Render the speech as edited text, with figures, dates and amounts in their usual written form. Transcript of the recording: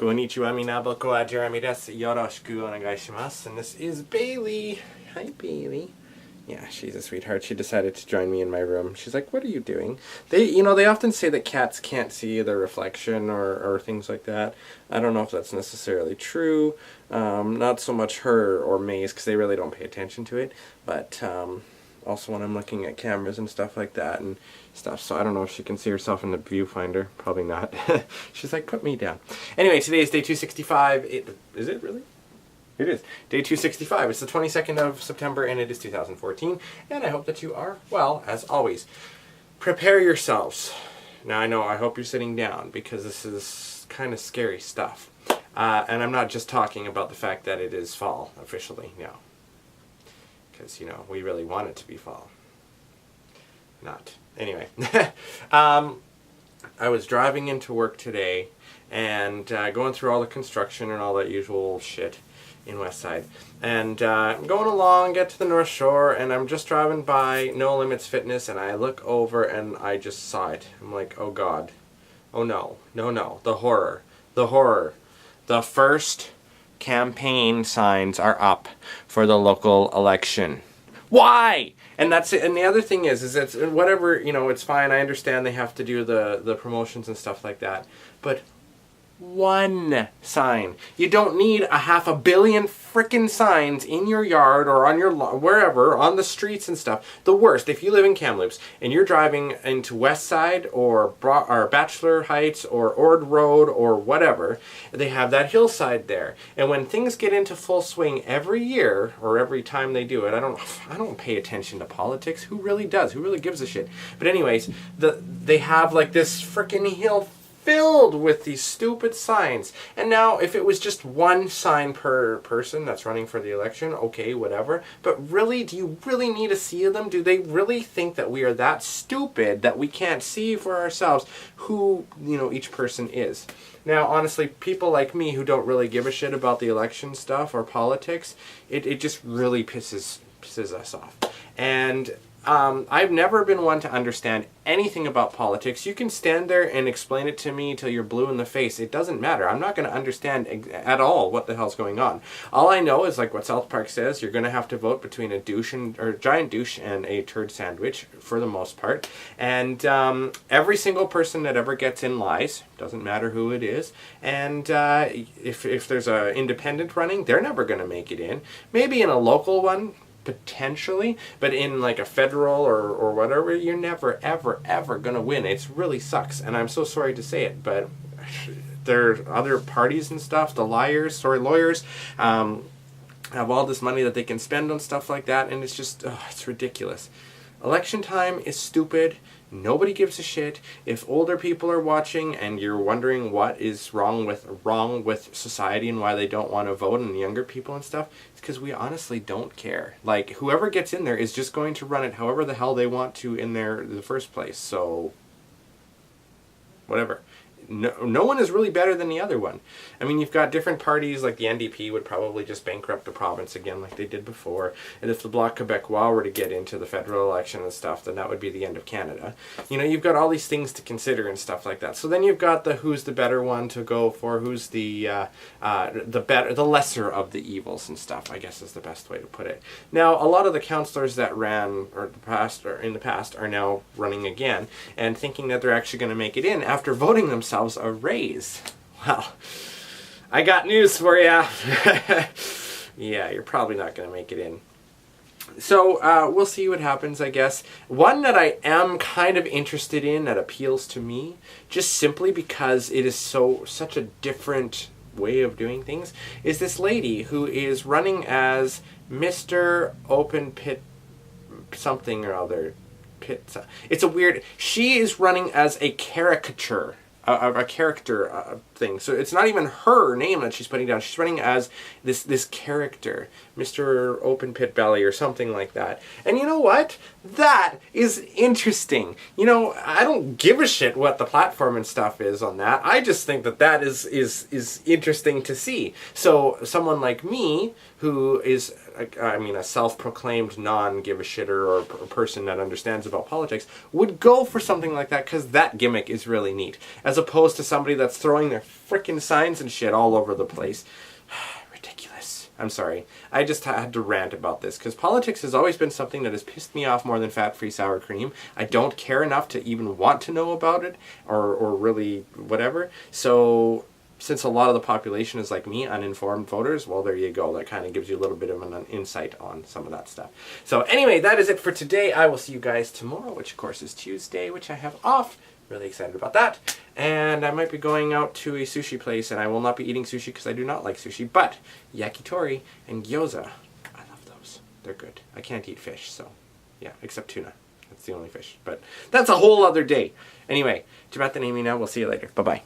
Konnichiwa minaboku wa Jeremy desu. Yoroshiku onegaishimasu. And this is Bailey. Hi, Bailey. Yeah, she's a sweetheart. She decided to join me in my room. She's like, "What are you doing?" They often say that cats can't see their reflection or things like that. I don't know if that's necessarily true. Not so much her or Maze, because they really don't pay attention to it. But also when I'm looking at cameras and stuff like that and stuff. So I don't know if she can see herself in the viewfinder. Probably not. She's like, "Put me down." Anyway, today is day 265. Is it really? It is. Day 265. It's the 22nd of September and it is 2014. And I hope that you are well, as always. Prepare yourselves. Now I hope you're sitting down because this is kind of scary stuff. And I'm not just talking about the fact that it is fall officially, no. Because, we really want it to be fall. Not. Anyway. I was driving into work today and going through all the construction and all that usual shit in Westside, and I'm going along, get to the North Shore, and I'm just driving by No Limits Fitness, and I look over and I just saw it. I'm like, oh God, oh no, no, the horror, the first campaign signs are up for the local election. Why? And that's it. And the other thing is it's whatever, it's fine. I understand they have to do the promotions and stuff like that, but one sign. You don't need 500 million frickin' signs in your yard or on your wherever, on the streets and stuff. The worst, if you live in Kamloops and you're driving into West Side or Bachelor Heights or Ord Road or whatever, they have that hillside there. And when things get into full swing every year or every time they do it, I don't pay attention to politics. Who really does? Who really gives a shit? But anyways, they have like this frickin' hill filled with these stupid signs. And now, if it was just one sign per person that's running for the election, okay, whatever. But really, do you really need to see them? Do they really think that we are that stupid that we can't see for ourselves who, each person is? Now, honestly, people like me who don't really give a shit about the election stuff or politics, it just really pisses us off. And I've never been one to understand anything about politics. You can stand there and explain it to me till you're blue in the face. It doesn't matter. I'm not going to understand at all what the hell's going on. All I know is, like what South Park says, you're going to have to vote between a giant douche and a turd sandwich for the most part. And every single person that ever gets in lies. Doesn't matter who it is. And if there's an independent running, they're never going to make it in. Maybe in a local one, potentially, but in like a federal or whatever, you're never ever gonna win. It really sucks, and I'm so sorry to say it, but there are other parties and stuff, the lawyers have all this money that they can spend on stuff like that, and it's just it's ridiculous. Election time is stupid. Nobody gives a shit. If older people are watching and you're wondering what is wrong with society and why they don't want to vote, and younger people and stuff, it's because we honestly don't care. Like, whoever gets in there is just going to run it however the hell they want to in the first place. So, whatever. No one is really better than the other one. I mean, you've got different parties, like the NDP would probably just bankrupt the province again like they did before. And if the Bloc Québécois were to get into the federal election and stuff, then that would be the end of Canada. You've got all these things to consider and stuff like that. So then you've got who's the better one to go for, who's the lesser of the evils and stuff, I guess is the best way to put it. Now, a lot of the councillors that ran in the past are now running again and thinking that they're actually going to make it in after voting themselves a raise. Well, I got news for you. Yeah, you're probably not going to make it in. So we'll see what happens, I guess. One that I am kind of interested in that appeals to me, just simply because it is such a different way of doing things, is this lady who is running as Mr. Open Pit something or other. It's a weird... She is running as a caricature. A character thing. So it's not even her name that she's putting down. She's running as this character, Mr. Open Pit Belly or something like that. And you know what? That is interesting. I don't give a shit what the platform and stuff is on that. I just think that is interesting to see. So someone like me, who is I mean, a self-proclaimed non-give-a-shitter or a person that understands about politics would go for something like that because that gimmick is really neat, as opposed to somebody that's throwing their frickin' signs and shit all over the place. Ridiculous. I'm sorry. I just had to rant about this because politics has always been something that has pissed me off more than fat-free sour cream. I don't care enough to even want to know about it or really whatever. So since a lot of the population is like me, uninformed voters, well, there you go. That kind of gives you a little bit of an insight on some of that stuff. So anyway, that is it for today. I will see you guys tomorrow, which of course is Tuesday, which I have off. Really excited about that. And I might be going out to a sushi place, and I will not be eating sushi because I do not like sushi, but yakitori and gyoza, I love those. They're good. I can't eat fish, so yeah, except tuna. That's the only fish. But that's a whole other day. Anyway, Jabat the Name now. We'll see you later. Bye-bye.